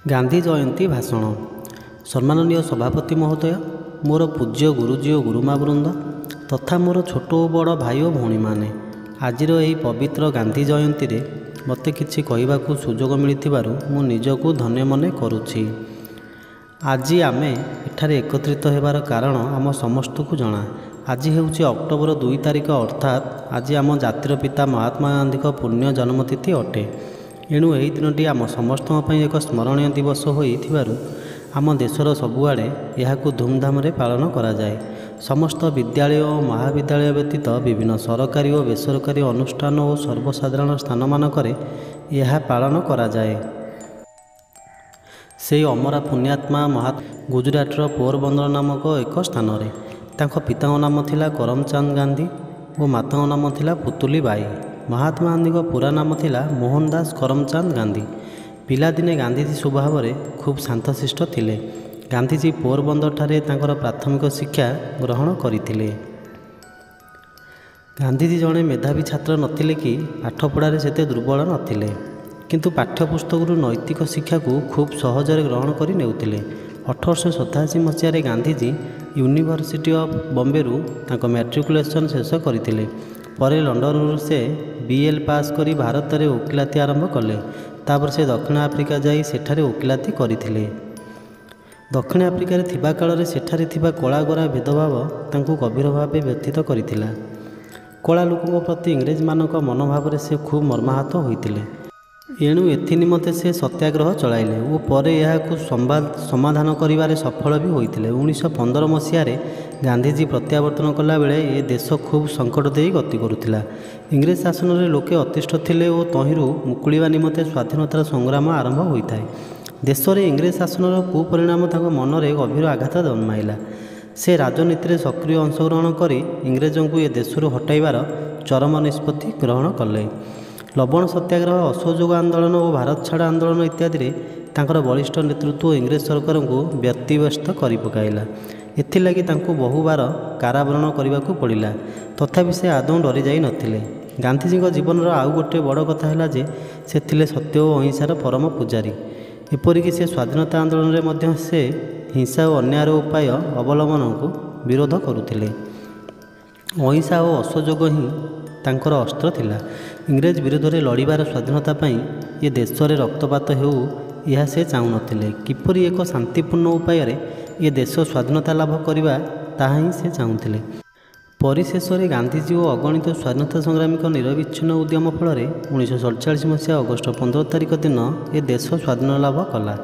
गांधी जयंती भाषण। सम्माननीय सभापति महोदय, मोर पूज्य गुरुजी और गुरुमावृंद तथा मोर छोट बड़ भाई और भौणी माने, आजिर यही पवित्र गांधी जयंती रे मते किछि कहबाकू सुजोग मिलिथिबारु मु निजकू धन्य मने करुछि। आज आमे एठारे एकत्रित हेबार कारण आम समस्त को जना। आज हेउछि अक्टोबर 2 तारिख, अर्थात आज आम जातिर पिता महात्मा गांधी पुण्य जन्मतिथि अटे। एणु यही दिनटी आम समस्त एक स्मरणीय दिवस होइथिबारु आम देशर सबुआड़े यहाकू धूमधाम रे पालन करा जाए। समस्त विद्यालय और महाविद्यालय व्यतीत विभिन्न सरकारी और बेसरकारी अनुष्ठान और सर्वसाधारण स्थान मानकरे यह पालन करा जाए। से अमरा पुण्यात्मा गुजरातर पोरबंदर नामक एक स्थान रे तांको पिता नाम थिला करमचंद गांधी और माता नाम थिला पुतुली बाई। महात्मा गांधी पूरा नाम थिला मोहनदास करमचंद गांधी। पिलादिने गांधीजी स्वभाव में खूब शांतशिष्ट थिले। गांधीजी पोरबंदर ठारे तांकर प्राथमिक शिक्षा ग्रहण करथिले। गांधीजी जड़े मेधावी छात्र नथिले कि पाठपढ़ारे सेते दुर्बल नथिले, किंतु पाठ्यपुस्तकरू नैतिक शिक्षा को खूब सहजरे ग्रहण कर नेउथिले। 1887 मसीह गांधीजी यूनिवर्सिटी ऑफ बॉम्बेरू तांको मैट्रिकुलेशन शेष करथिले। परे लंडन से BL पास करी भारत में वकिलाती आरंभ कले। तापर से दक्षिण आफ्रिका जाई सेठारे वकिलाती करथिले। दक्षिण आफ्रिका थिबा काल सेठारे थिबा कला गोरा भेदभाव तांको गभीर भाव व्यथित करथिला। कला लोकों प्रति इंग्रेज मानक मनोभाव से खूब मर्माहत होइतिले। एणु एथि निमते से सत्याग्रह चलाइले और परे यहाकू समाधान करिबारे सफल भी होइतिले। 1915 मसीह गांधीजी प्रत्यावर्तन कला बेले ये देश खूब संकट दे गति करुथिला। इंग्रेज शासन रे लोके अतिष्ठ थिले और तहिरू मुकुलिबा निमते स्वाधीनतार संग्राम आरंभ होइथाय। देश में इंग्रेज शासनर कुपरिणाम तांको मनरे गभीर आघात जन्माइला। से राजनीति में सक्रिय अंशग्रहण करी इंग्रेजों को ये देशरू हटाइबार चरम निष्पत्ति ग्रहण कले। लवण सत्याग्रह, असहयोग आंदोलन और भारत छाड़ आंदोलन इत्यादि तांकर बलिष्ठ नेतृत्व इंग्रेज सरकार को व्यतिव्यस्त कर पकाइला। एथिलागि तांको बहुबार कारावरण करने को पड़ा, तथापि से आदौ डरी जाई नथिले। गांधीजी जीवन आउ गोटे बड़ कथा है जे से थिले सत्य और अहिंसार परम पूजारी। एपरिक से स्वाधीनता आंदोलन में मध्य से हिंसा और अन्यायर उपाय अवलंबन को विरोध करुथिले। अहिंसा और असहयोग ही तांकर अस्त्र थिला। इंग्रेज विरोध में लड़ार स्वाधीनता पाई ये देश में रक्तपात हो यह से चाहू नथिले। किपरि एक शांतिपूर्ण उपाय ये देश स्वाधीनता लाभ करवा ताहा ही से चाहूले। परिशेष में गांधीजी और अगणित स्वाधीनता संग्रामी निरविच्छिन्न उद्यम फल 1947 मसीहा अगस्ट 15 तारिख दिन ये देश स्वाधीन लाभ कला।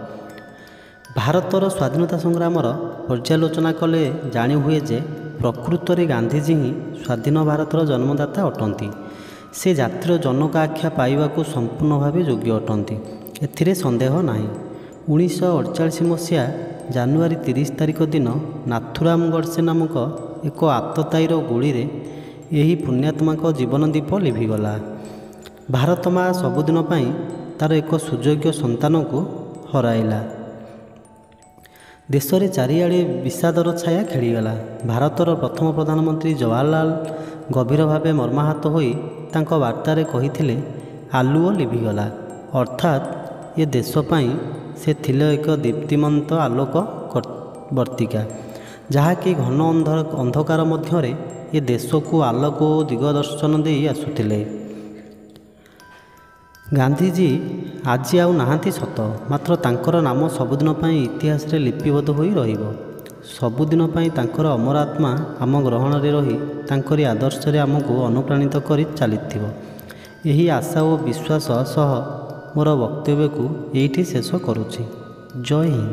भारतर स्वाधीनता संग्राम पर्यालोचना कले जानी हुए जे प्रकृत में गांधीजी ही स्वाधीन भारतर जन्मदाता अटंती। से जातिर जनक आख्या पाइबाकू संपूर्ण भाव योग्य अटंती, एथिरे संदेह नाही। 1948 मसीहा जानुआरी 30 तारिख दिन नाथुराम गडसे नामक एक आतताईर गोली रे यही पुण्यात्मा जीवन दीप लिभिगला। भारत माँ सबुदिन पाई तार एक सुयोग्य संतान को हराइला। देश में चारिआडे विषादर छाया खेलीगला। भारतर प्रथम प्रधानमंत्री जवाहरलाल गभीर भाव मर्माहत होई तांको वार्तारे कहिथिले, आलुओ लिभिगला। अर्थात ये देश पाई से थिले एक दीप्तिमंत आलोक वर्तिका, जहाँकि घन अंधकार मध्य ये देश को आलोक और दिगदर्शन दे आसुथिले। गांधीजी आज आउ नाहांती सत, मात्र तांकर नाम सबुदिन पाई इतिहास रे लिपिबद्ध होई रहिबो। सबुदिन पाई तांकर अमर आत्मा आम ग्रहण रे रही तांकरी आदर्श रे आमको अनुप्राणित करी चलिथिबो। यही आशा और विश्वास सह मोर वक्तव्य को यही शेष करुछि। जय हिंद।